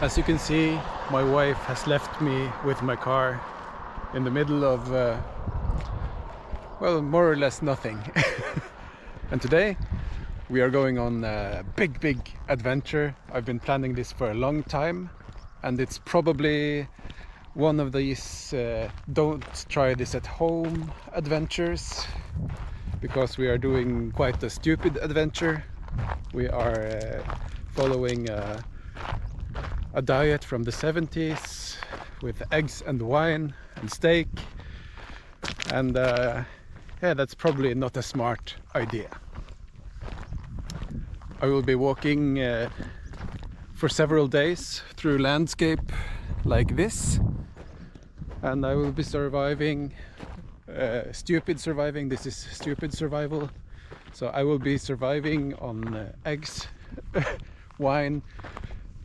As you can see, my wife has left me with my car in the middle of, well, more or less nothing. And today we are going on a big adventure. I've been planning this for a long time, and it's probably one of these don't try this at home adventures, because we are doing quite a stupid adventure. We are following a diet from the 70s with eggs and wine and steak, and yeah, that's probably not a smart idea. I will be walking for several days through landscape like this, and I will be surviving, stupid surviving. This is stupid survival. So I will be surviving on eggs, wine,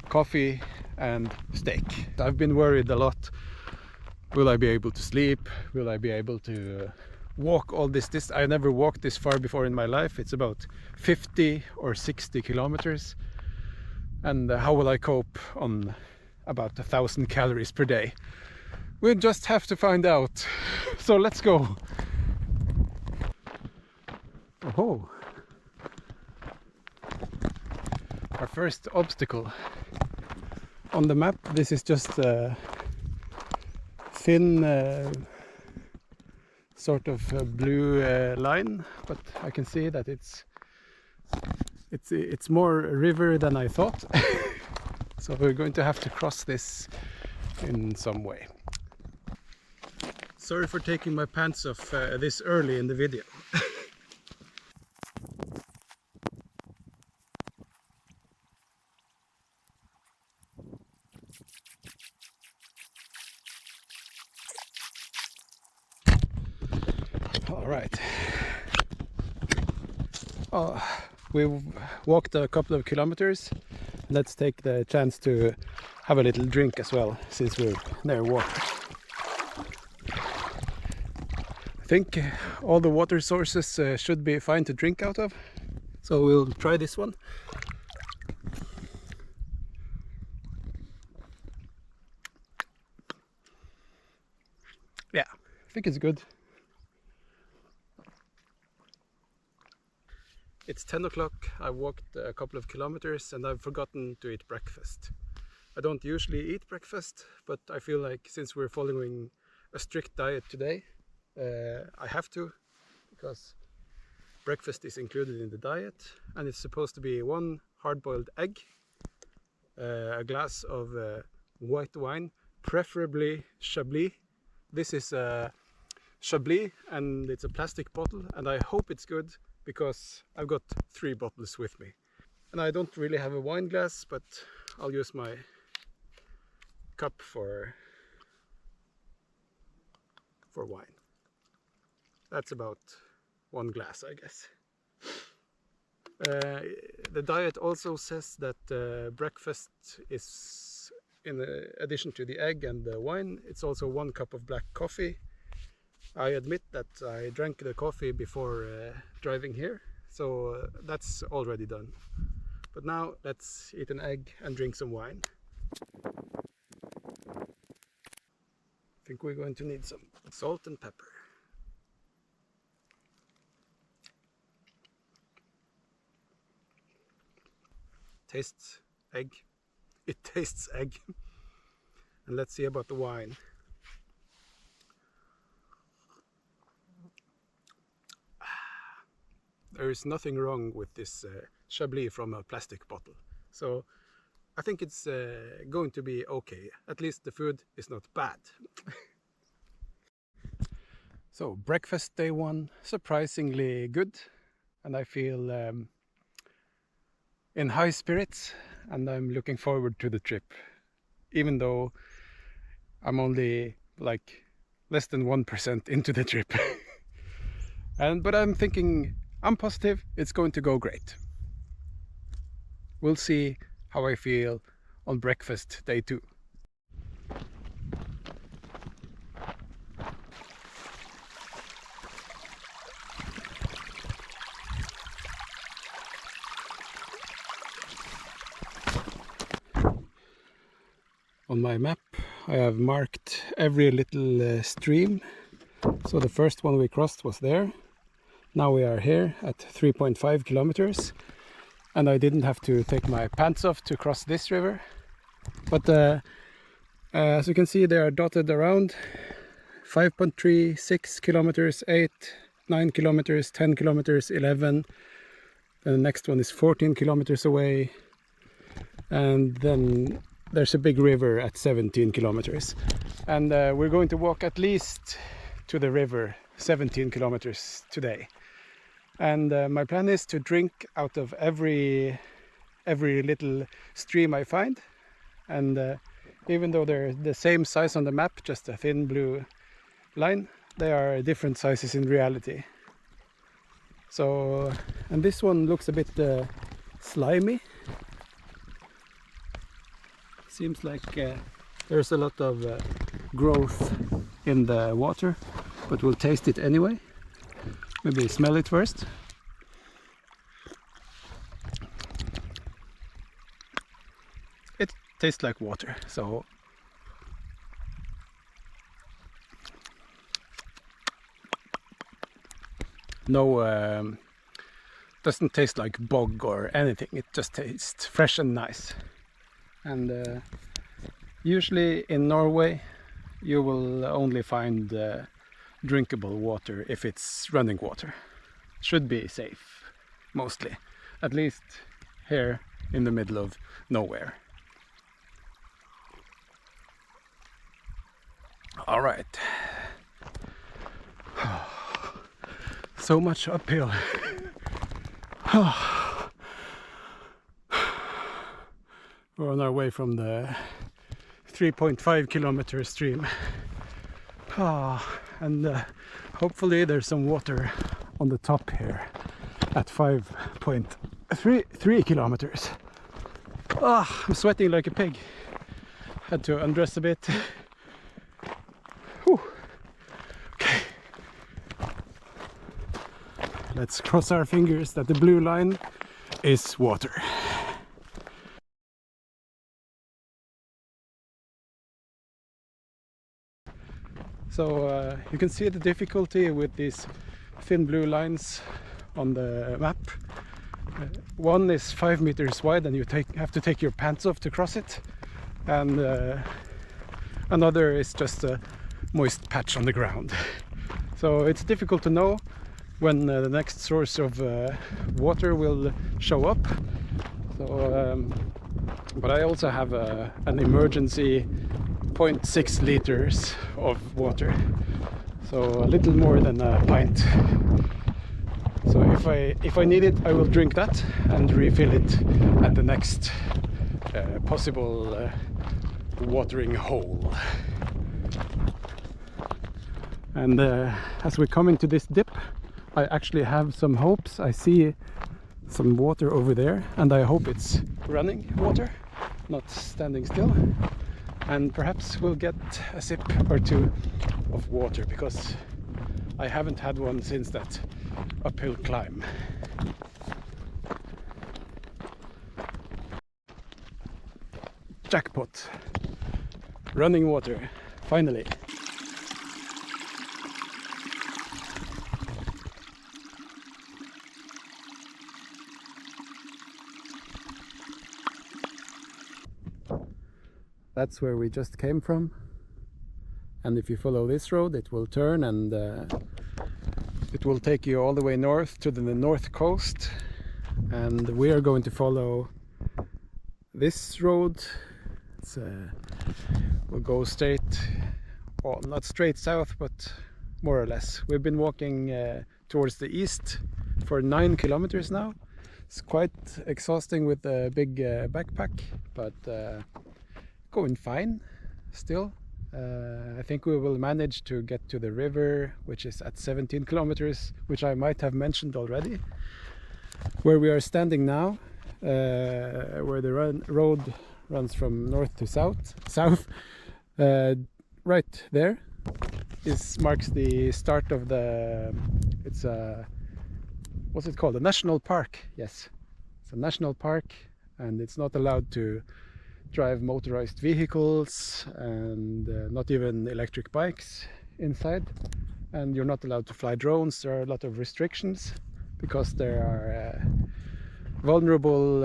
coffee and steak. I've been worried a lot. Will I be able to sleep? Will I be able to walk all this distance? I never walked this far before in my life. It's about 50 or 60 kilometers. And how will I cope on about 1,000 calories per day? We'll just have to find out. So let's go. Oh, our first obstacle on the map. This is just a thin sort of blue line, but I can see that it's more river than I thought. So we're going to have to cross this in some way. Sorry for taking my pants off this early in the video. All right. Oh, we've walked a couple of kilometers. Let's take the chance to have a little drink as well, since we're near water. I think all the water sources should be fine to drink out of. So we'll try this one. Yeah, I think it's good. It's 10 o'clock, I walked a couple of kilometers and I've forgotten to eat breakfast. I don't usually eat breakfast, but I feel like since we're following a strict diet today, I have to, because breakfast is included in the diet, and it's supposed to be one hard-boiled egg, a glass of white wine, preferably Chablis. This is Chablis and it's a plastic bottle, and I hope it's good, because I've got 3 bottles with me. And I don't really have a wine glass, but I'll use my cup for wine. That's about 1 glass, I guess. The diet also says that breakfast is, in addition to the egg and the wine, it's also 1 cup of black coffee. I admit that I drank the coffee before driving here, so that's already done. But now let's eat an egg and drink some wine. I think we're going to need some salt and pepper. Tastes egg. It tastes egg. And let's see about the wine. There is nothing wrong with this Chablis from a plastic bottle. So I think it's going to be okay. At least the food is not bad. So breakfast day 1, surprisingly good. And I feel in high spirits, and I'm looking forward to the trip. Even though I'm only like less than 1% into the trip. But I'm thinking, I'm positive it's going to go great. We'll see how I feel on breakfast day 2. On my map I have marked every little stream. So the first one we crossed was there. Now we are here at 3.5 kilometers, and I didn't have to take my pants off to cross this river. But as you can see, they are dotted around. 5.3, 6 kilometers, 8, 9 kilometers, 10 kilometers, 11. Then the next one is 14 kilometers away. And then there's a big river at 17 kilometers. And we're going to walk at least to the river 17 kilometers today. And my plan is to drink out of every little stream I find. And even though they're the same size on the map, just a thin blue line, they are different sizes in reality. So, and this one looks a bit slimy. Seems like there's a lot of growth in the water, but we'll taste it anyway. Maybe smell it first. It tastes like water, so no, doesn't taste like bog or anything. It just tastes fresh and nice. And usually in Norway you will only find drinkable water if it's running water. Should be safe, mostly. At least here in the middle of nowhere. All right. So much uphill. We're on our way from the 3.5 kilometer stream. And hopefully there's some water on the top here at 5.3 kilometers. I'm sweating like a pig. Had to undress a bit. Whew. Okay. Let's cross our fingers that the blue line is water. So you can see the difficulty with these thin blue lines on the map. One is 5 meters wide and you have to take your pants off to cross it. And another is just a moist patch on the ground. So it's difficult to know when the next source of water will show up. So, but I also have an emergency 0.6 liters of water, so a little more than a pint. So if I need it, I will drink that and refill it at the next possible watering hole. And as we're coming to this dip, I actually have some hopes. I see some water over there, and I hope it's running water, not standing still. And perhaps we'll get a sip or two of water, because I haven't had one since that uphill climb. Jackpot! Running water, finally. That's where we just came from, and if you follow this road it will turn and it will take you all the way north to the north coast, and we are going to follow this road. We'll go straight, well, not straight south, but more or less. We've been walking towards the east for 9 kilometers now. It's quite exhausting with a big backpack, but going fine still. I think we will manage to get to the river, which is at 17 kilometers, which I might have mentioned already. Where we are standing now, where the road runs from north to south, right there marks the start of the, it's a, what's it called, a national park. Yes, it's a national park, and it's not allowed to drive motorized vehicles and not even electric bikes inside. And you're not allowed to fly drones. There are a lot of restrictions because there are vulnerable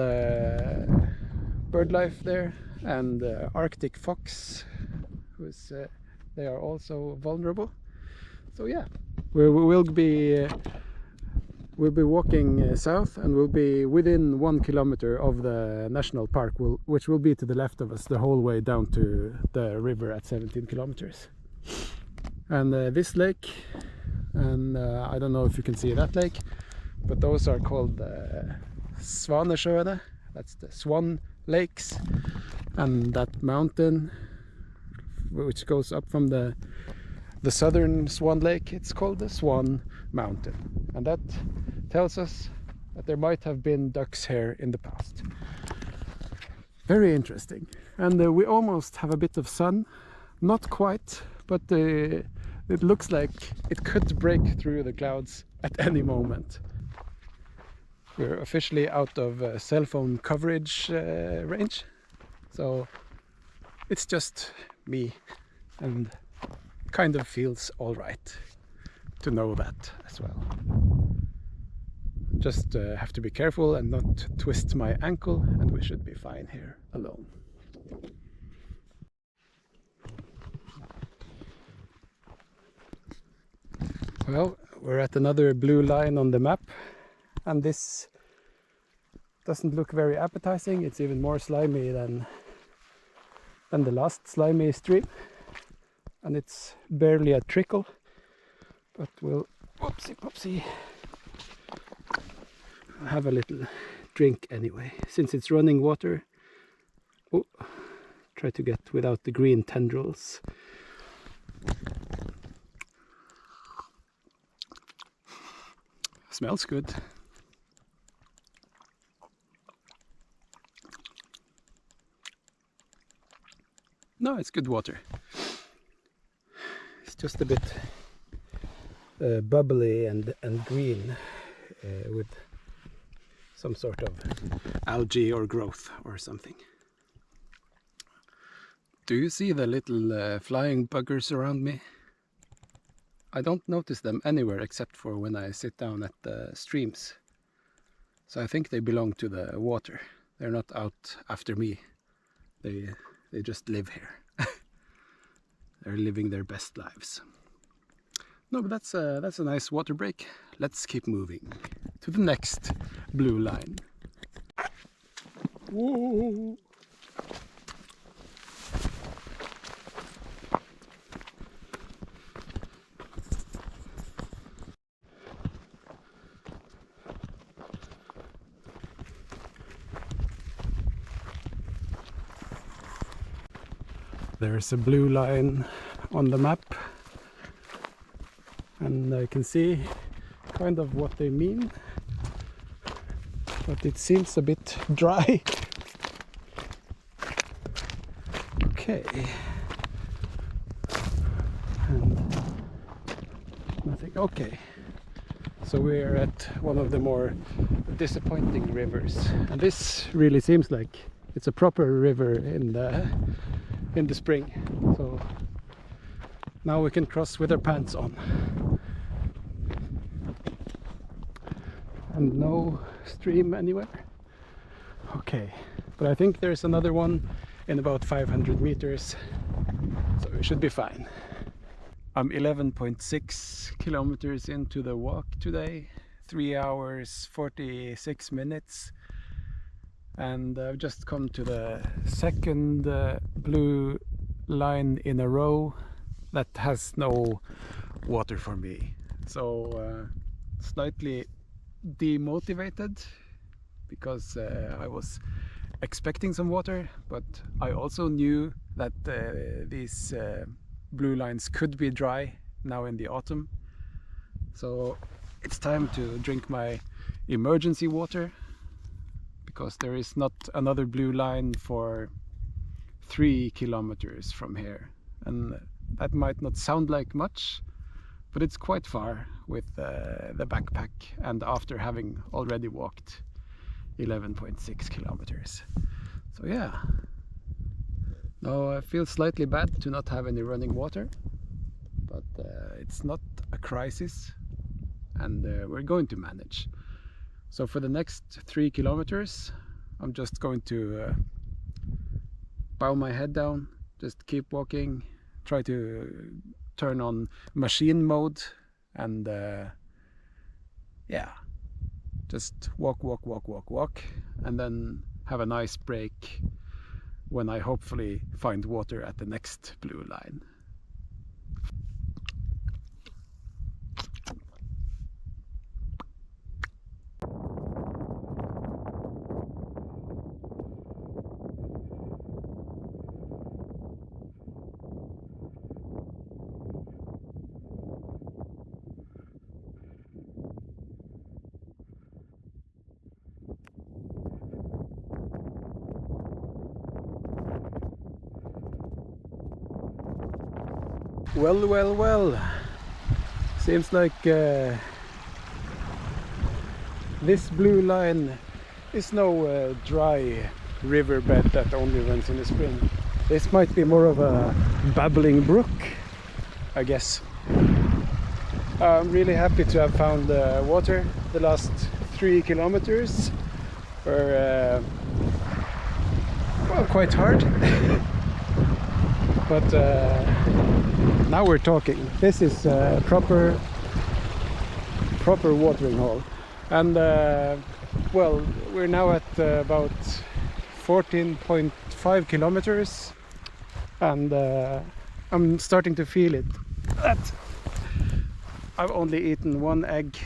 bird life there, and Arctic fox, they are also vulnerable. So yeah, we'll be walking south, and we'll be within 1 kilometer of the national park, which will be to the left of us the whole way down to the river at 17 kilometers. And this lake, and I don't know if you can see that lake, but those are called Svanesjøene. That's the Swan Lakes. And that mountain, which goes up from the southern Swan Lake, it's called the Swan Mountain. And that tells us that there might have been ducks here in the past. Very interesting. And we almost have a bit of sun. Not quite, but it looks like it could break through the clouds at any moment. We're officially out of cell phone coverage range, so it's just me, and kind of feels all right to know that as well. Just have to be careful and not twist my ankle, and we should be fine here alone. Well, we're at another blue line on the map, and this doesn't look very appetizing. It's even more slimy than the last slimy stream, and it's barely a trickle, but we'll whoopsie have a little drink anyway, since it's running water. Oh, try to get without the green tendrils. Smells good. No, it's good water. It's just a bit bubbly and green with some sort of algae or growth or something. Do you see the little flying buggers around me? I don't notice them anywhere except for when I sit down at the streams. So I think they belong to the water. They're not out after me. They just live here. They're living their best lives. No, but that's a nice water break. Let's keep moving to the next blue line. Whoa. There's a blue line on the map, and I can see kind of what they mean, but it seems a bit dry. Okay, and nothing. Okay, so we're at one of the more disappointing rivers, and this really seems like it's a proper river in the spring. So now we can cross with our pants on. And no stream anywhere. Okay, but I think there's another one in about 500 meters, so we should be fine. I'm 11.6 kilometers into the walk today, 3 hours 46 minutes, and I've just come to the second blue line in a row that has no water for me. So slightly demotivated, because I was expecting some water, but I also knew that these blue lines could be dry now in the autumn. So it's time to drink my emergency water, because there is not another blue line for 3 kilometers from here, and that might not sound like much, but it's quite far with the backpack, and after having already walked 11.6 kilometers. So yeah, Now I feel slightly bad to not have any running water, but it's not a crisis, and we're going to manage. So for the next 3 kilometers I'm just going to bow my head down, just keep walking, try to turn on machine mode, and yeah, just walk, and then have a nice break when I hopefully find water at the next blue line. Well, seems like this blue line is no dry riverbed that only runs in the spring. This might be more of a babbling brook, I guess. I'm really happy to have found water. The last 3 kilometers were well, quite hard. But now we're talking. This is a proper watering hole, and well, we're now at about 14.5 kilometers, and I'm starting to feel it. That I've only eaten 1 egg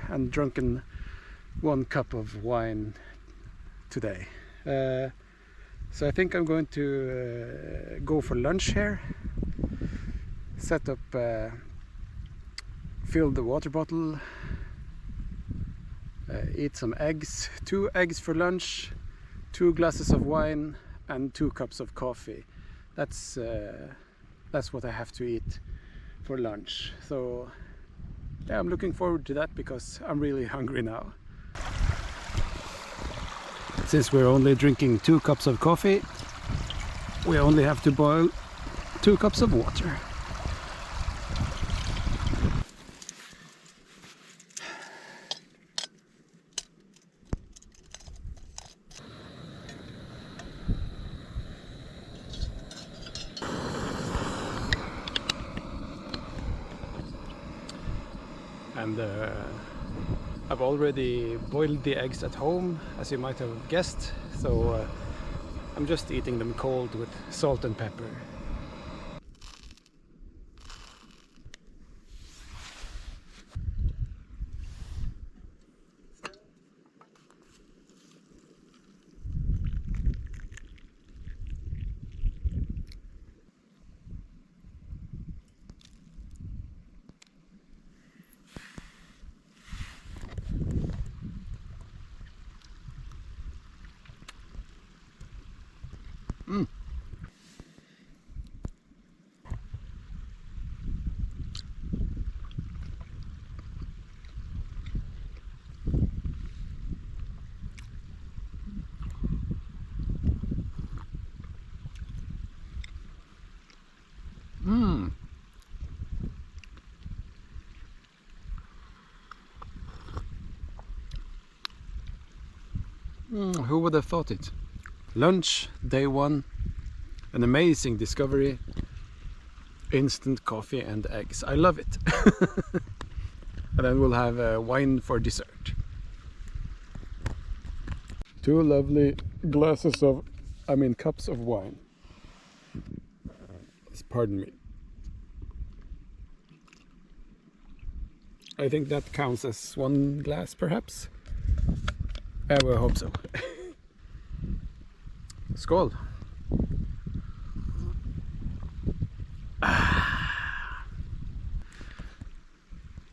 and drunken 1 cup of wine today. So I think I'm going to go for lunch here, set up, fill the water bottle, eat some eggs, 2 eggs for lunch, 2 glasses of wine and 2 cups of coffee. That's what I have to eat for lunch. So yeah, I'm looking forward to that because I'm really hungry now. Since we're only drinking 2 cups of coffee, we only have to boil 2 cups of water. And I've already boiled the eggs at home, as you might have guessed, so I'm just eating them cold with salt and pepper. Who would have thought it? Lunch, day 1, an amazing discovery, instant coffee and eggs. I love it. And then we'll have wine for dessert. 2 lovely glasses of, cups of wine. Pardon me. I think that counts as 1 glass, perhaps. I will hope so. Skål!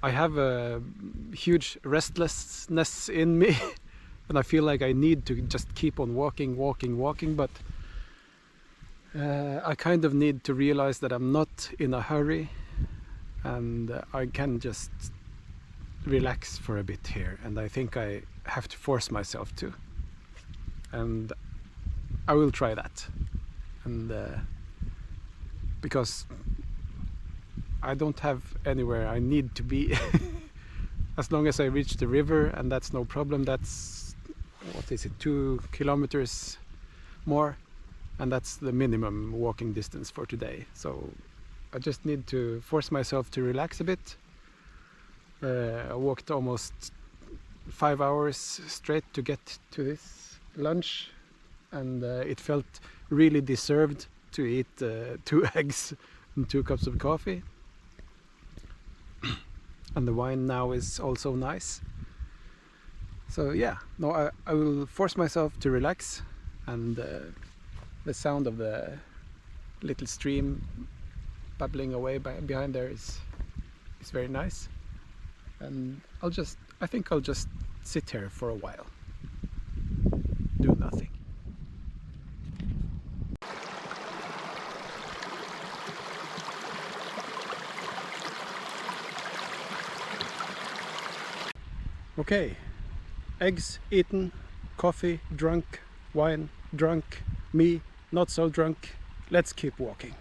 I have a huge restlessness in me, and I feel like I need to just keep on walking, but I kind of need to realize that I'm not in a hurry, and I can just relax for a bit here, and I think I have to force myself to, and I will try that. And because I don't have anywhere I need to be. As long as I reach the river, and that's no problem. That's, what is it, 2 kilometers more, and that's the minimum walking distance for today. So I just need to force myself to relax a bit. I walked almost 5 hours straight to get to this lunch, and it felt really deserved to eat 2 eggs and 2 cups of coffee. And the wine now is also nice. So yeah, no, I will force myself to relax, and the sound of the little stream bubbling away behind there is very nice. And I think I'll just sit here for a while, do nothing. Okay, eggs eaten, coffee drunk, wine drunk, me not so drunk. Let's keep walking.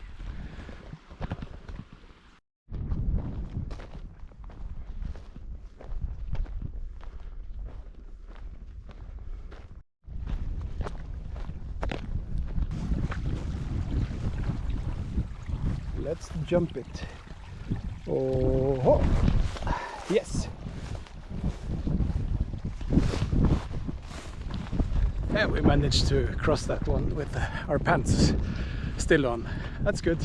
Let's jump it. Oh, yes. Yeah, we managed to cross that one with our pants still on. That's good.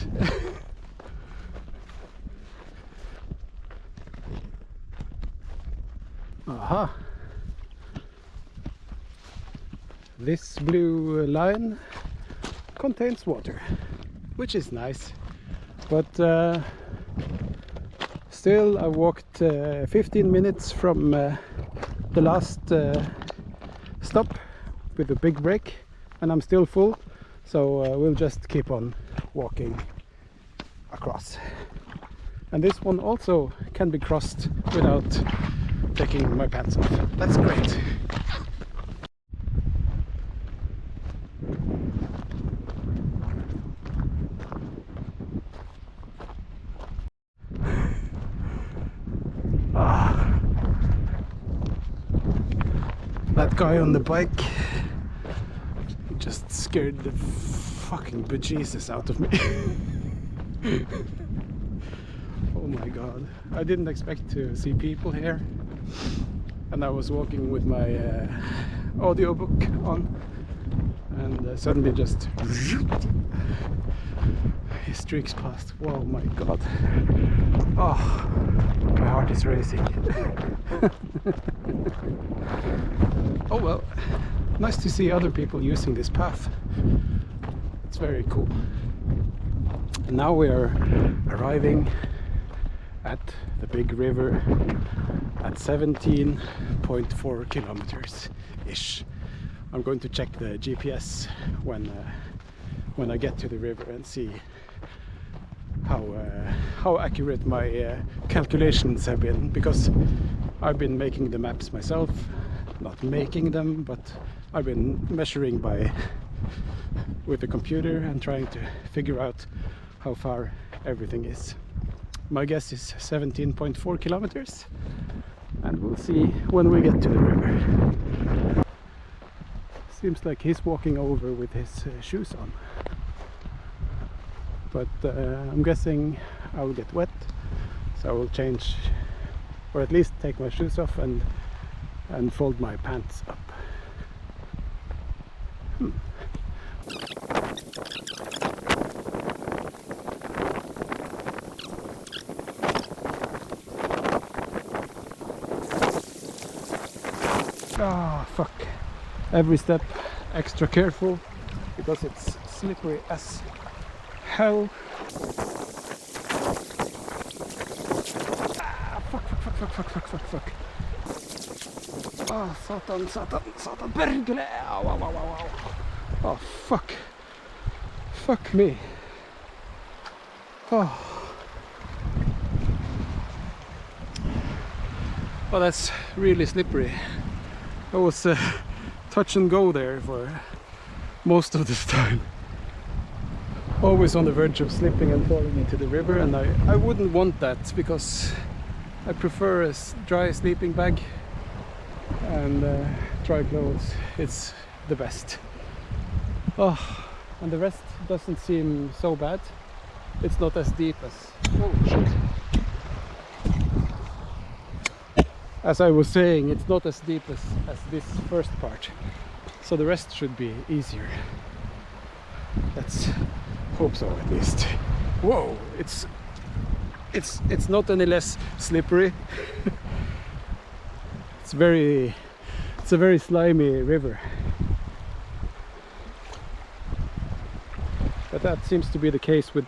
Aha. This blue line contains water, which is nice. But still, I walked 15 minutes from the last stop with a big break, and I'm still full, so we'll just keep on walking across. And this one also can be crossed without taking my pants off. That's great. That guy on the bike just scared the fucking bejesus out of me. Oh my god. I didn't expect to see people here, and I was walking with my audiobook on, and suddenly just he streaks past. Whoa, my god. Oh, my heart is racing. Oh well, nice to see other people using this path. It's very cool. And now we are arriving at the big river at 17.4 kilometers ish. I'm going to check the GPS when I get to the river and see how accurate my calculations have been, because I've been making the maps myself. Not making them, but I've been measuring with the computer and trying to figure out how far everything is. My guess is 17.4 kilometers, and we'll see when we get to the river. Seems like he's walking over with his shoes on, but I'm guessing I will get wet, so I will change, or at least take my shoes off and fold my pants up. Ah, fuck. Every step extra careful, because it's slippery as hell. Ah, fuck. Oh, satan, perkele! Ow. Oh, fuck me. Oh, that's really slippery. I was touch and go there for most of this time. always on the verge of slipping and falling into the river, and I wouldn't want that because I prefer a dry sleeping bag and dry clothes. It's the best. Oh, and the rest doesn't seem so bad. It's not as deep as... Oh, shit. As I was saying, it's not as deep as this first part, so the rest should be easier. Let's hope so, at least. Whoa, it's not any less slippery. It's a very slimy river, but that seems to be the case with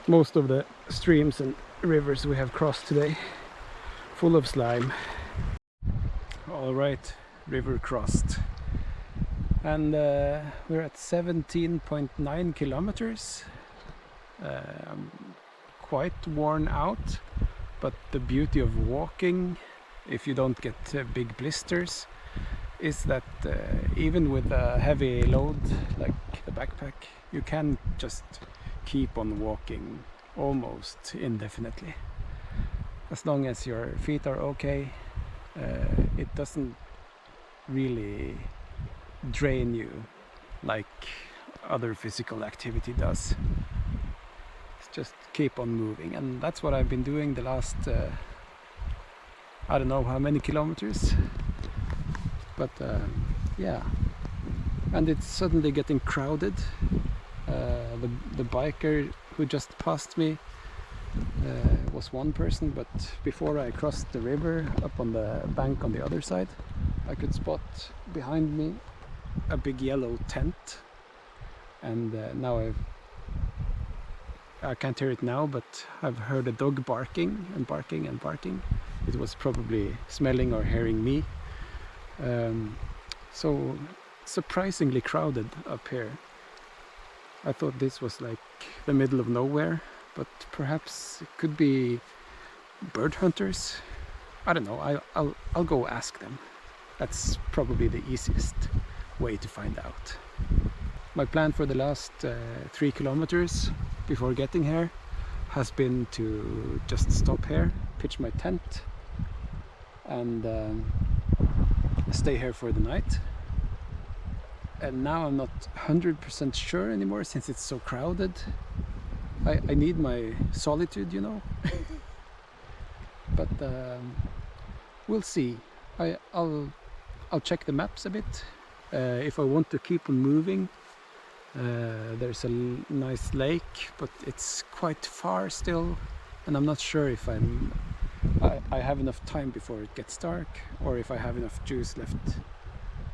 most of the streams and rivers we have crossed today. Full of slime. All right, river crossed, and we're at 17.9 kilometers. I'm quite worn out, but the beauty of walking, if you don't get big blisters, is that even with a heavy load like the backpack, you can just keep on walking almost indefinitely. As long as your feet are okay, it doesn't really drain you like other physical activity does. It's just keep on moving, and that's what I've been doing the last I don't know how many kilometers, but yeah. And it's suddenly getting crowded. The biker who just passed me was one person, but before I crossed the river up on the bank on the other side, I could spot behind me a big yellow tent, and now I can't hear it now, but I've heard a dog barking and barking and barking. It was probably smelling or hearing me. So surprisingly crowded up here. I thought this was like the middle of nowhere, but perhaps it could be bird hunters. I don't know. I'll go ask them. That's probably the easiest way to find out. My plan for the last 3 kilometers before getting here has been to just stop here, pitch my tent, and stay here for the night. And now I'm not 100% sure anymore, since it's so crowded. I need my solitude, you know. But we'll see. I'll check the maps a bit. If I want to keep on moving, there's a nice lake, but it's quite far still, and I'm not sure if I have enough time before it gets dark, or if I have enough juice left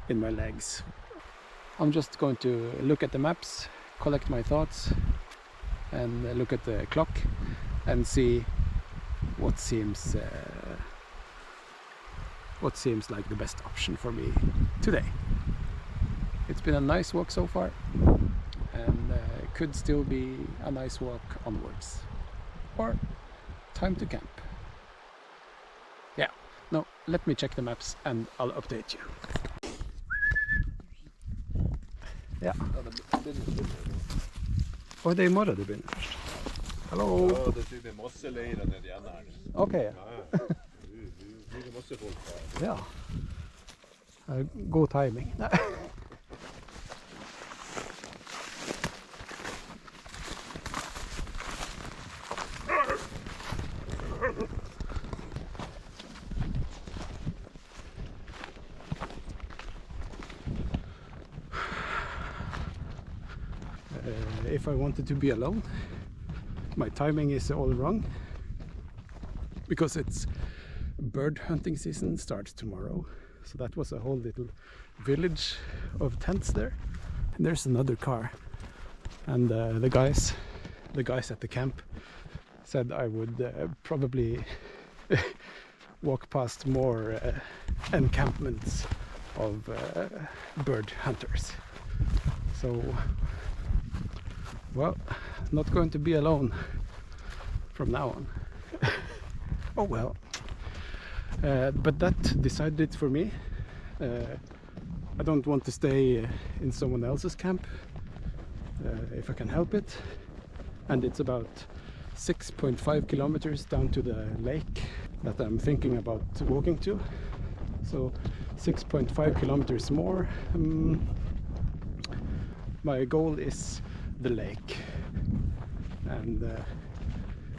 in my legs. I'm just going to look at the maps, collect my thoughts, and look at the clock and see what seems like the best option for me today. It's been a nice walk so far, and it could still be a nice walk onwards, or time to camp. Yeah, no, let me check the maps and I'll update you. Ja. Og det er i morgen det begynner først. Hallo. Ja, det er masse leirer nede igjen her. Ok. Ja, det er masse folk her. Ja. God timing. Nei. If I wanted to be alone, my timing is all wrong, because it's bird hunting season starts tomorrow. So that was a whole little village of tents there. And there's another car, and the guys at the camp said I would probably walk past more encampments of bird hunters. So, well, not going to be alone from now on. Oh well. But that decided it for me. I don't want to stay in someone else's camp. if I can help it. And it's about 6.5 kilometers down to the lake that I'm thinking about walking to. So 6.5 kilometers more. My goal is the lake, and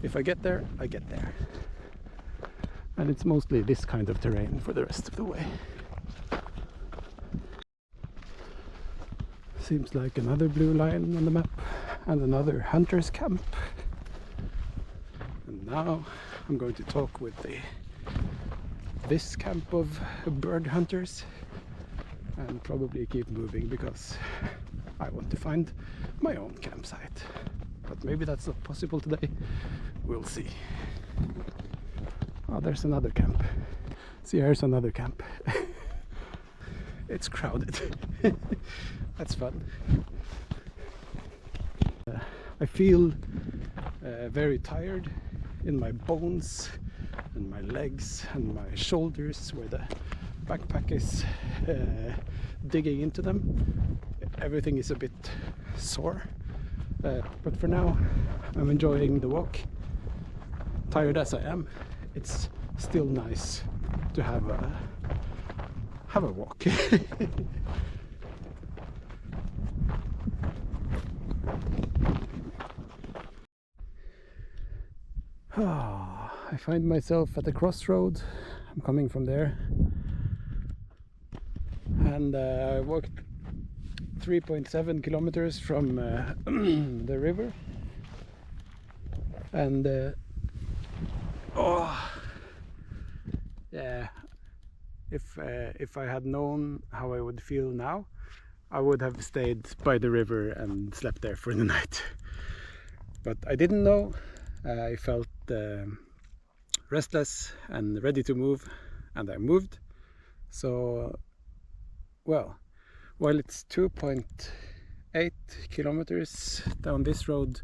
if I get there, I get there. And it's mostly this kind of terrain for the rest of the way. Seems like another blue line on the map and another hunter's camp. And now I'm going to talk with this camp of bird hunters and probably keep moving because I want to find my own campsite. But maybe that's not possible today. We'll see. Oh, there's another camp. See, here's another camp. It's crowded. That's fun. I feel very tired in my bones and my legs and my shoulders where the backpack is digging into them. Everything is a bit sore, but for now I'm enjoying the walk. Tired as I am, it's still nice to have a walk. I find myself at a crossroad. I'm coming from there, and I walked 3.7 kilometers from the river, and yeah, if I had known how I would feel now, I would have stayed by the river and slept there for the night. But I didn't know. I felt restless and ready to move, and I moved. So, well, while it's 2.8 kilometers down this road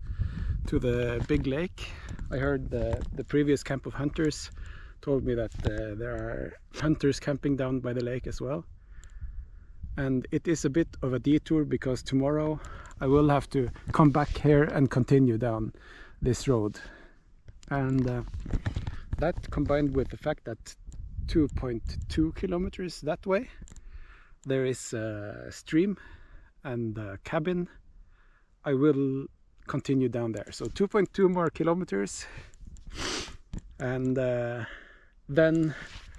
to the big lake, I heard the previous camp of hunters told me that there are hunters camping down by the lake as well. And it is a bit of a detour because tomorrow I will have to come back here and continue down this road. And that, combined with the fact that 2.2 kilometers that way there is a stream and a cabin, I will continue down there. So 2.2 more kilometers, and then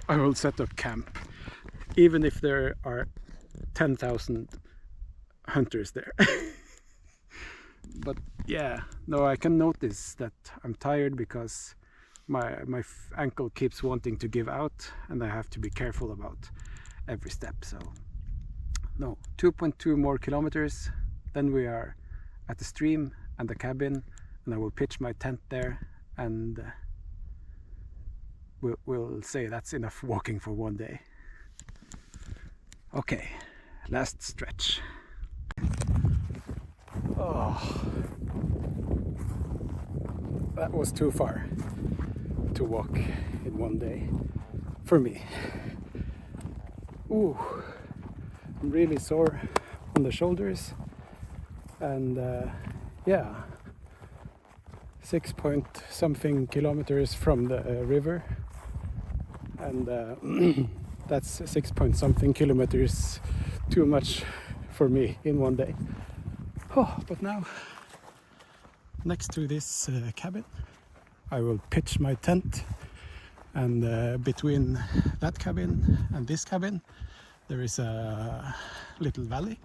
I will set up camp, even if there are 10,000 hunters there. But yeah, no, I can notice that I'm tired because my ankle keeps wanting to give out, and I have to be careful about every step. So no, 2.2 more kilometers, then we are at the stream and the cabin, and I will pitch my tent there, and we'll say that's enough walking for one day. Okay, last stretch. Oh, that was too far to walk in one day for me. Ooh, I'm really sore on the shoulders, and yeah, 6-point-something kilometers from the river, and that's 6-point-something kilometers too much for me in one day. Oh, but now, next to this cabin, I will pitch my tent, and between that cabin and this cabin there is a little valley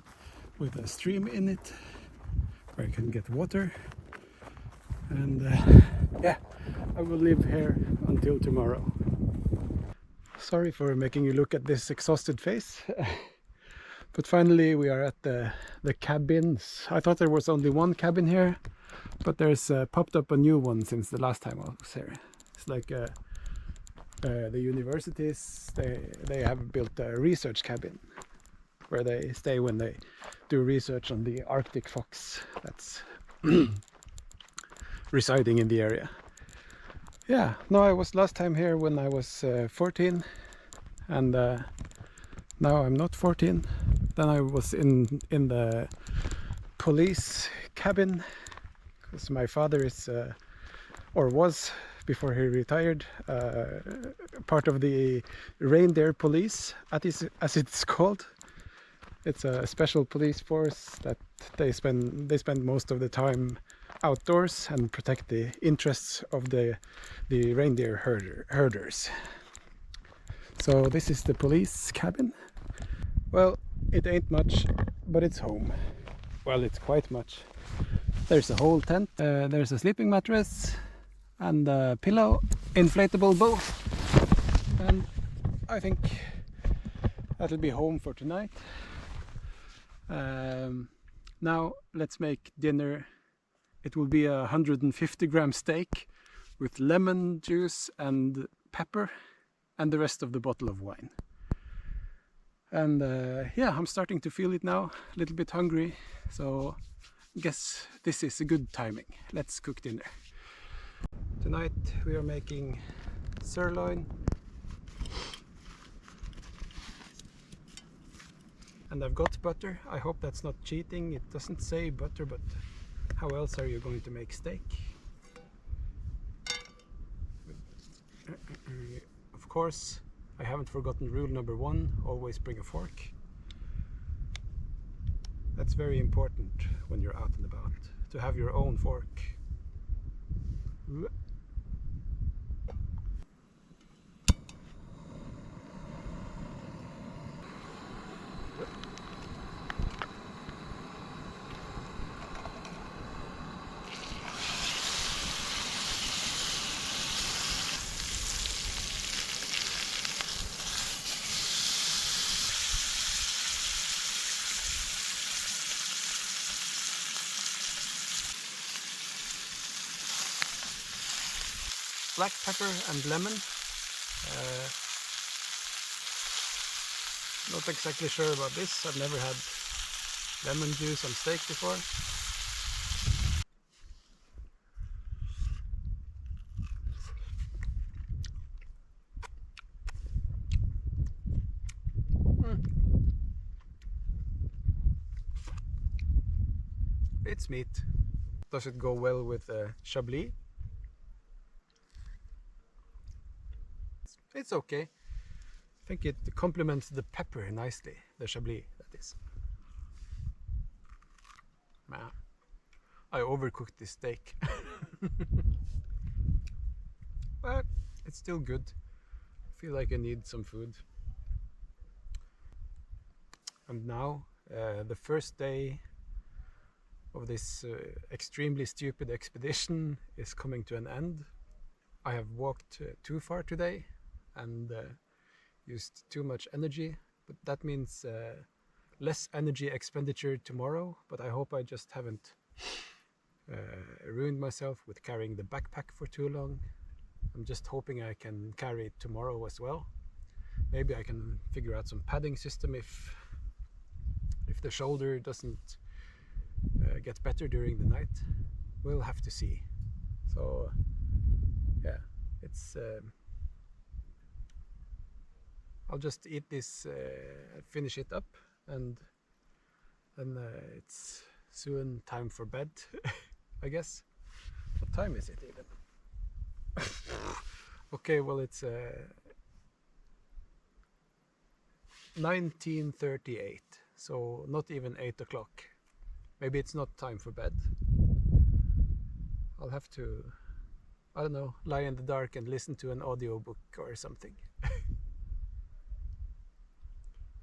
with a stream in it where I can get water, and yeah, I will live here until tomorrow. Sorry for making you look at this exhausted face. But finally we are at the cabins. I thought there was only one cabin here, but there's popped up a new one since the last time I was here. It's like the universities, they have built a research cabin where they stay when they do research on the Arctic fox that's residing in the area. Yeah, no, I was last time here when I was 14, and now I'm not 14. Then I was in the police cabin, because my father is or was, before he retired, part of the reindeer police, as it's called. It's a special police force that they spend most of the time outdoors and protect the interests of the reindeer herders. So this is the police cabin. Well, it ain't much, but it's home. Well, it's quite much. There's a whole tent, there's a sleeping mattress and a pillow, inflatable boat, and I think that'll be home for tonight. Now let's make dinner. It will be a 150-gram steak with lemon juice and pepper and the rest of the bottle of wine. And yeah, I'm starting to feel it now, a little bit hungry, so I guess this is a good timing. Let's cook dinner. Tonight we are making sirloin, and I've got butter. I hope that's not cheating. It doesn't say butter, but how else are you going to make steak? Of course, I haven't forgotten rule number 1, always bring a fork. That's very important when you're out and about, to have your own fork. Black pepper and lemon. Not exactly sure about this. I've never had lemon juice on steak before. It's meat. Does it go well with chablis? It's okay. I think it complements the pepper nicely, the chablis, that is. Man, I overcooked this steak. But it's still good. I feel like I need some food. And now, the first day of this extremely stupid expedition is coming to an end. I have walked too far today and used too much energy, but that means less energy expenditure tomorrow. But I hope I just haven't ruined myself with carrying the backpack for too long. I'm just hoping I can carry it tomorrow as well. Maybe I can figure out some padding system if the shoulder doesn't get better during the night. We'll have to see. So yeah, it's I'll just eat this, finish it up, and then it's soon time for bed. I guess. What time is it even? Okay, well, it's 19:38, so not even 8 o'clock. Maybe it's not time for bed. I'll have to, I don't know, lie in the dark and listen to an audiobook or something.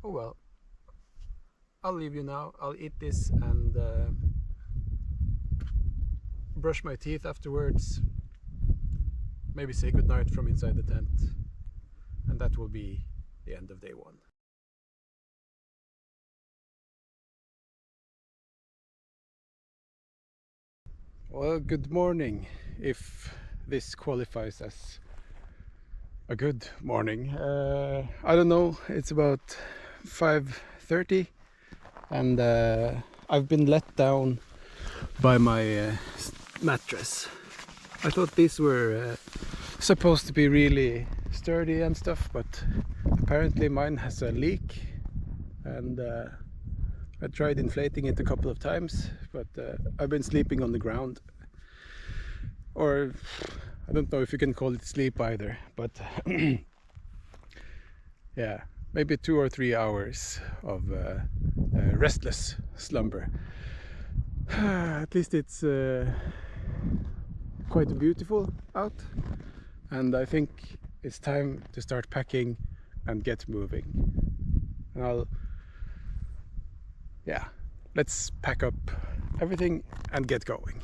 Oh well, I'll leave you now. I'll eat this and brush my teeth afterwards. Maybe say goodnight from inside the tent. And that will be the end of day 1. Well, good morning, if this qualifies as a good morning. I don't know, it's about 5:30 and I've been let down by my mattress. I thought these were supposed to be really sturdy and stuff, but apparently mine has a leak, and I tried inflating it a couple of times, but I've been sleeping on the ground. Or I don't know if you can call it sleep either, but yeah, maybe 2 or 3 hours of restless slumber. At least it's quite beautiful out, and I think it's time to start packing and get moving. And yeah, let's pack up everything and get going.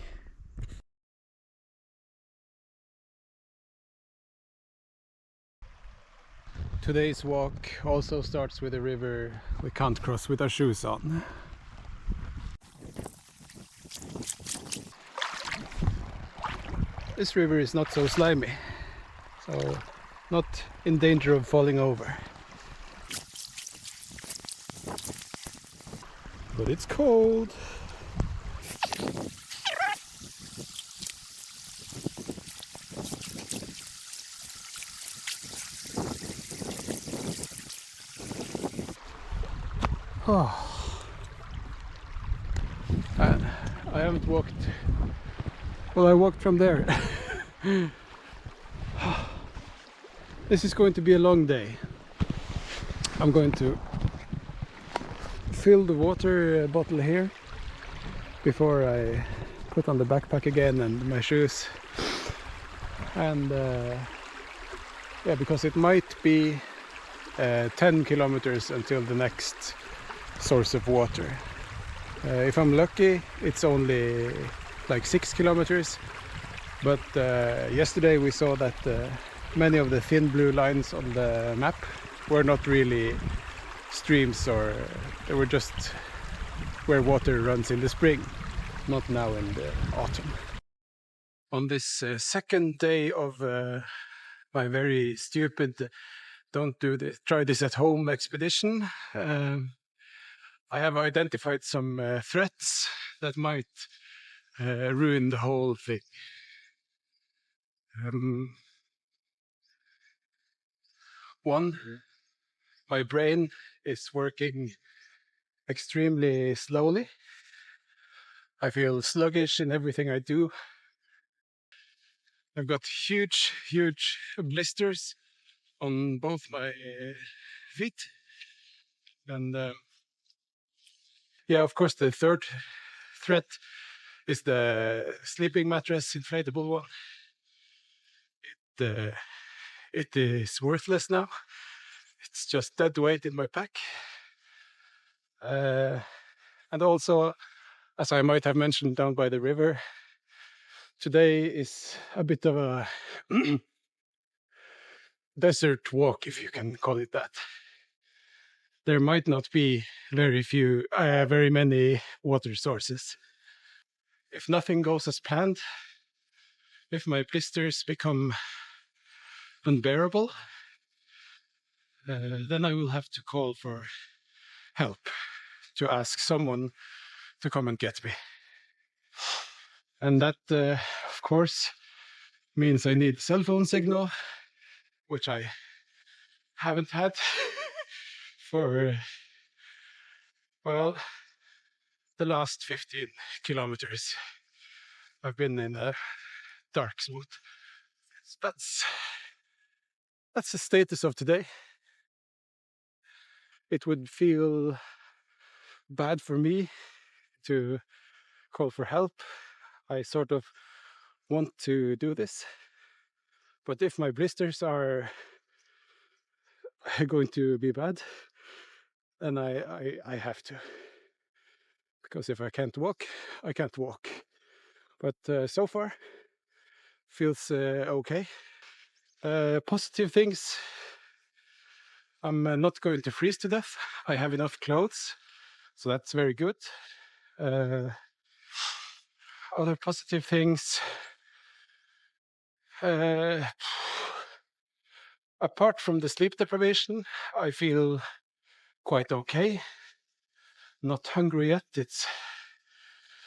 Today's walk also starts with a river we can't cross with our shoes on. This river is not so slimy, so not in danger of falling over. But it's cold. Oh. I haven't walked. Well, I walked from there. This is going to be a long day. I'm going to fill the water bottle here before I put on the backpack again and my shoes. And yeah, because it might be 10 kilometers until the next source of water. If I'm lucky, it's only like 6 kilometers, but yesterday we saw that many of the thin blue lines on the map were not really streams, or they were just where water runs in the spring, not now in the autumn. On this second day of my very stupid don't do this, try this at home expedition, I have identified some threats that might ruin the whole thing. One, my brain is working extremely slowly. I feel sluggish in everything I do. I've got huge blisters on both my feet. And yeah, of course, the third threat is the sleeping mattress, inflatable one. It is worthless now. It's just dead weight in my pack. And also, as I might have mentioned down by the river, today is a bit of a desert walk, if you can call it that. There might not be very many water sources. If nothing goes as planned, if my blisters become unbearable, then I will have to call for help, to ask someone to come and get me. And that, of course, means I need cell phone signal, which I haven't had for, well, the last 15 kilometers. I've been in a dark zone. That's the status of today. It would feel bad for me to call for help. I sort of want to do this, but if my blisters are going to be bad, then I have to, because if I can't walk, I can't walk. But so far feels okay. Positive things: I'm not going to freeze to death. I have enough clothes, so that's very good. Other positive things, apart from the sleep deprivation, I feel quite okay. Not hungry yet. It's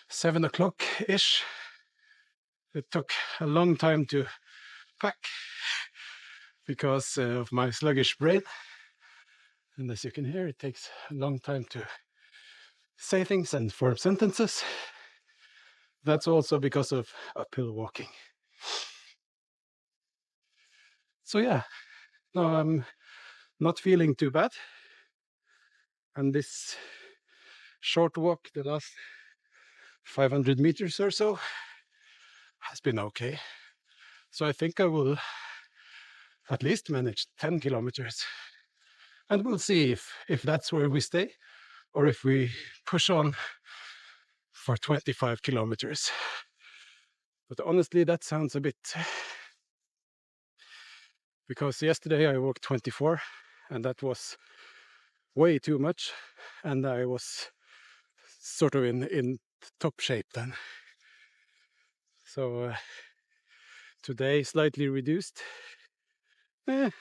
7 o'clock-ish. It took a long time to pack because of my sluggish brain. And as you can hear, it takes a long time to say things and form sentences. That's also because of uphill walking. So yeah, no, I'm not feeling too bad. And this short walk, the last 500 meters or so, has been okay. So I think I will at least manage 10 kilometers. And we'll see if that's where we stay or if we push on for 25 kilometers. But honestly, that sounds a bit... Because yesterday I walked 24 and that was way too much. And I was sort of in top shape then. So today slightly reduced. The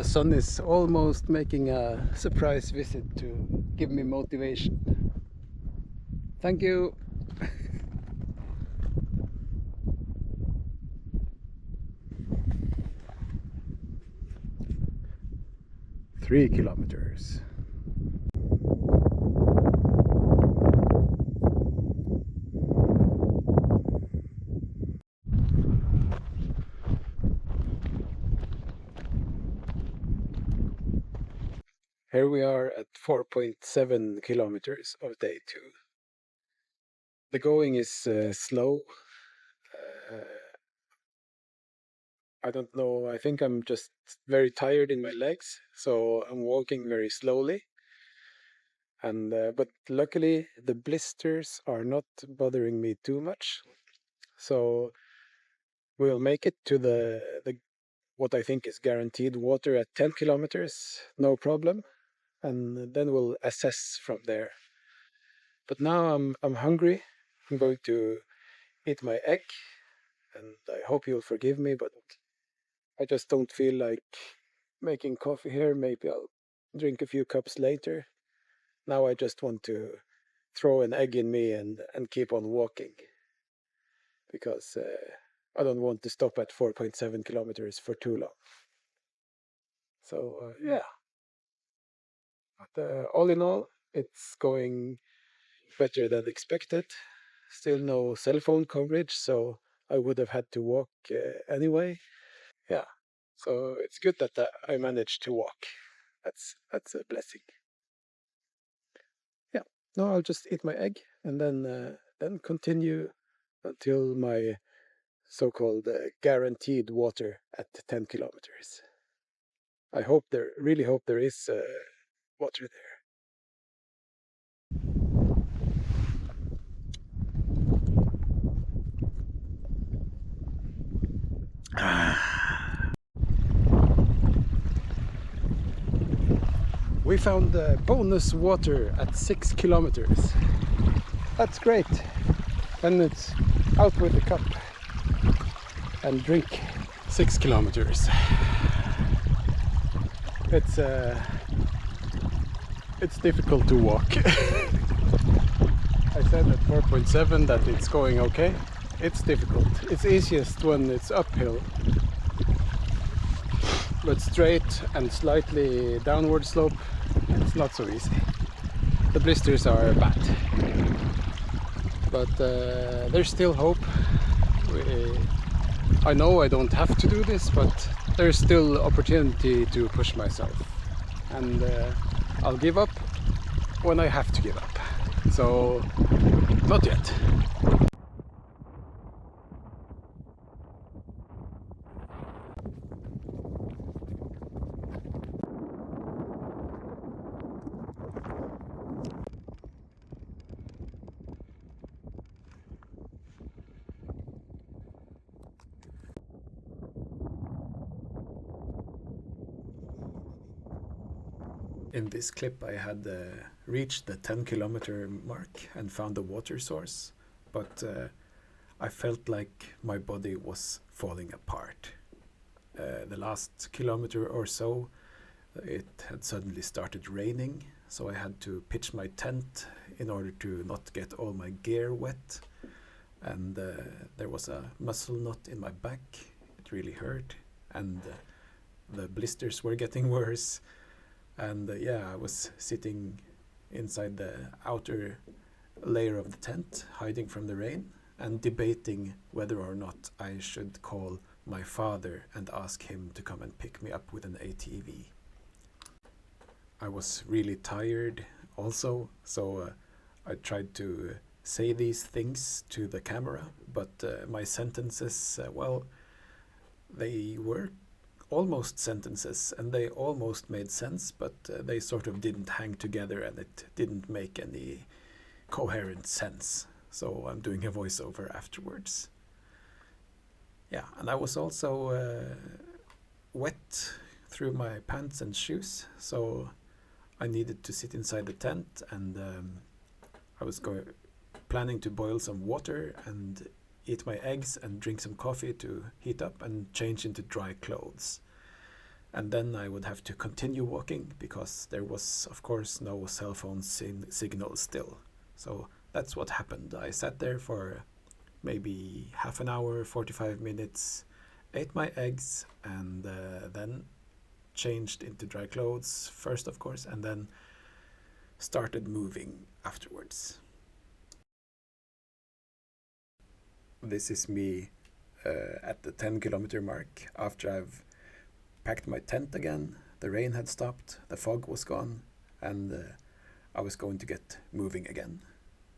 sun is almost making a surprise visit to give me motivation. Thank you. 3 kilometers. Here we are at 4.7 kilometers of day 2. The going is slow. I don't know, I think I'm just very tired in my legs, so I'm walking very slowly. And but luckily the blisters are not bothering me too much. So we'll make it to the what I think is guaranteed water at 10 kilometers, no problem. And then we'll assess from there. But now I'm hungry. I'm going to eat my egg, and I hope you'll forgive me, but I just don't feel like making coffee here. Maybe I'll drink a few cups later. Now I just want to throw an egg in me and keep on walking, because I don't want to stop at 4.7 kilometers for too long. So yeah. But all in all, it's going better than expected. Still no cell phone coverage, so I would have had to walk anyway. Yeah, so it's good that I managed to walk. That's a blessing. Yeah, no, I'll just eat my egg and then continue until my so-called guaranteed water at 10 kilometers. I really hope there is water there. We found bonus water at 6 kilometers. That's great. And it's out with the cup and drink 6 kilometers. It's difficult to walk. I said at 4.7 that it's going okay. It's difficult. It's easiest when it's uphill, but straight and slightly downward slope, it's not so easy. The blisters are bad, but there's still hope. I know I don't have to do this, but there's still opportunity to push myself, and I'll give up when I have to give up. So not yet. In this clip I had reached the 10-kilometer mark and found a water source, but I felt like my body was falling apart. The last kilometer or so it had suddenly started raining, so I had to pitch my tent in order to not get all my gear wet. and there was a muscle knot in my back. It really hurt, and the blisters were getting worse. And yeah, I was sitting inside the outer layer of the tent, hiding from the rain, and debating whether or not I should call my father and ask him to come and pick me up with an ATV. I was really tired also, so I tried to say these things to the camera, but my sentences, well, they were almost sentences and they almost made sense, but they sort of didn't hang together and it didn't make any coherent sense. So I'm doing a voiceover afterwards. Yeah, and I was also wet through my pants and shoes, so I needed to sit inside the tent, and I was planning to boil some water and eat my eggs and drink some coffee to heat up and change into dry clothes. And then I would have to continue walking because there was, of course, no cell phone signal still. So that's what happened. I sat there for maybe half an hour, 45 minutes, ate my eggs, and then changed into dry clothes first, of course, and then started moving afterwards. This is me at the 10-kilometer mark after I've packed my tent again. The rain had stopped, the fog was gone, and I was going to get moving again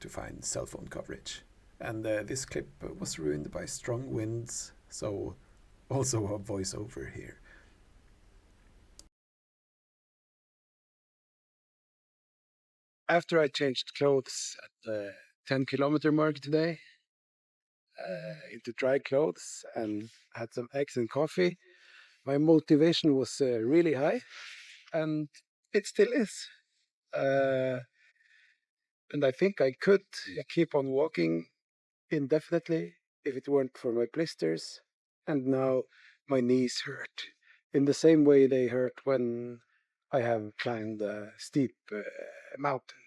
to find cell phone coverage. And this clip was ruined by strong winds, so also a voiceover here. After I changed clothes at the 10-kilometer mark today, into dry clothes and had some eggs and coffee, my motivation was really high, and it still is. Uh, and I think I could keep on walking indefinitely if it weren't for my blisters. And now my knees hurt in the same way they hurt when I have climbed a steep mountain.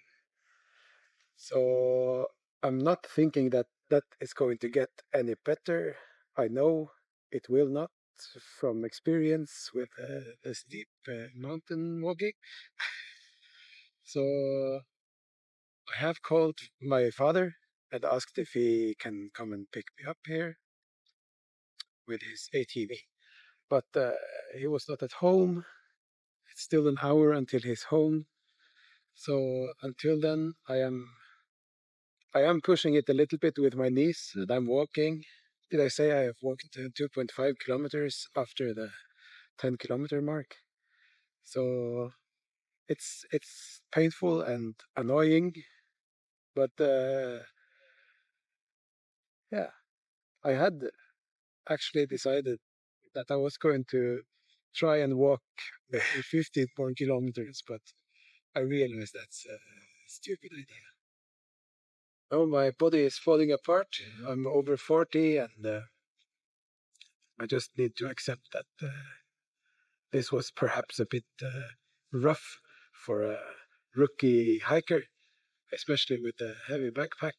So I'm not thinking that that is going to get any better. I know it will not from experience with the steep mountain walking. So I have called my father and asked if he can come and pick me up here with his ATV. But he was not at home. It's still an hour until he's home. So until then, I am pushing it a little bit with my knees, and I'm walking. Did I say I have walked 2.5 kilometers after the 10-kilometer mark? So it's painful and annoying, but yeah, I had actually decided that I was going to try and walk 15 more kilometers, but I realized that's a stupid idea. Oh, my body is falling apart. I'm over 40, and I just need to accept that this was perhaps a bit rough for a rookie hiker, especially with a heavy backpack.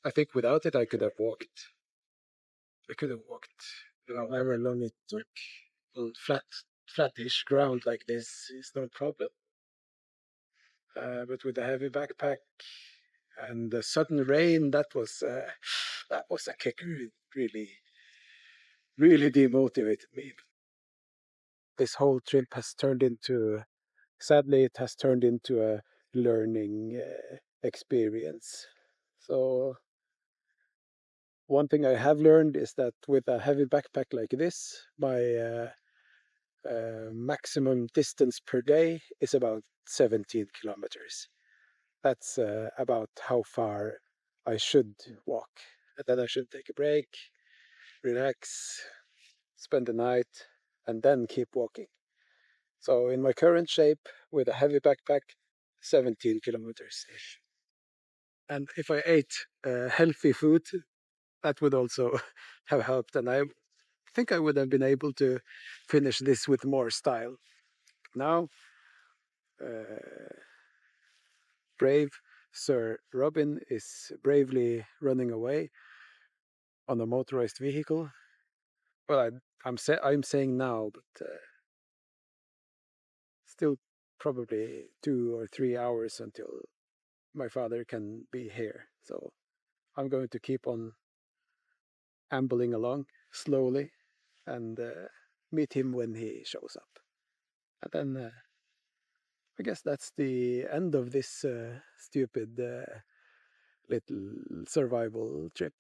I think without it, I could have walked. I could have walked however long it took on flattish ground like this is no problem. But with a heavy backpack and the sudden rain, that was a kicker. It really demotivated me. This whole trip has turned into, sadly, it has turned into a learning experience. So one thing I have learned is that with a heavy backpack like this, my maximum distance per day is about 17 kilometers. That's about how far I should walk. And then I should take a break, relax, spend the night, and then keep walking. So in my current shape with a heavy backpack, 17 kilometers ish. And if I ate healthy food, that would also have helped. And I think I would have been able to finish this with more style. Now, uh, brave Sir Robin is bravely running away on a motorized vehicle. Well, I'm saying now, but still probably 2 or 3 hours until my father can be here. So I'm going to keep on ambling along slowly and meet him when he shows up. And then I guess that's the end of this stupid little survival trip.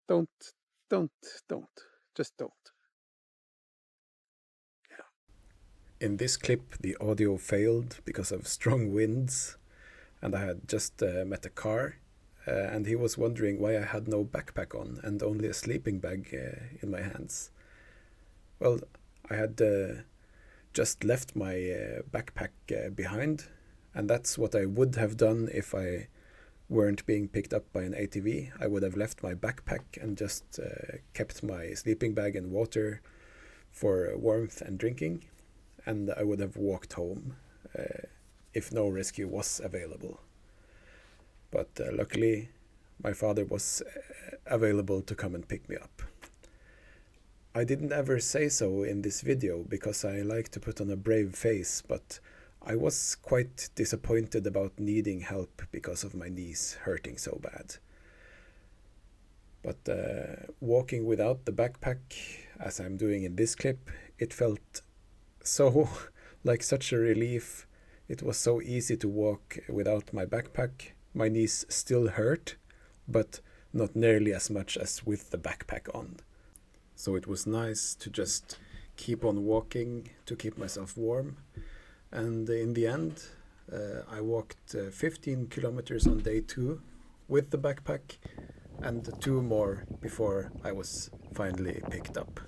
don't, don't, don't. Just don't. In this clip, the audio failed because of strong winds, and I had just met a car, and he was wondering why I had no backpack on and only a sleeping bag in my hands. Well, I had just left my backpack behind, and that's what I would have done if I weren't being picked up by an ATV. I would have left my backpack and just kept my sleeping bag and water for warmth and drinking, and I would have walked home if no rescue was available. But luckily, my father was available to come and pick me up. I didn't ever say so in this video because I like to put on a brave face, but I was quite disappointed about needing help because of my knees hurting so bad. But walking without the backpack, as I'm doing in this clip, it felt so like such a relief. It was so easy to walk without my backpack. My knees still hurt, but not nearly as much as with the backpack on. So it was nice to just keep on walking to keep myself warm. And in the end, I walked 15 kilometers on day 2 with the backpack and 2 more before I was finally picked up.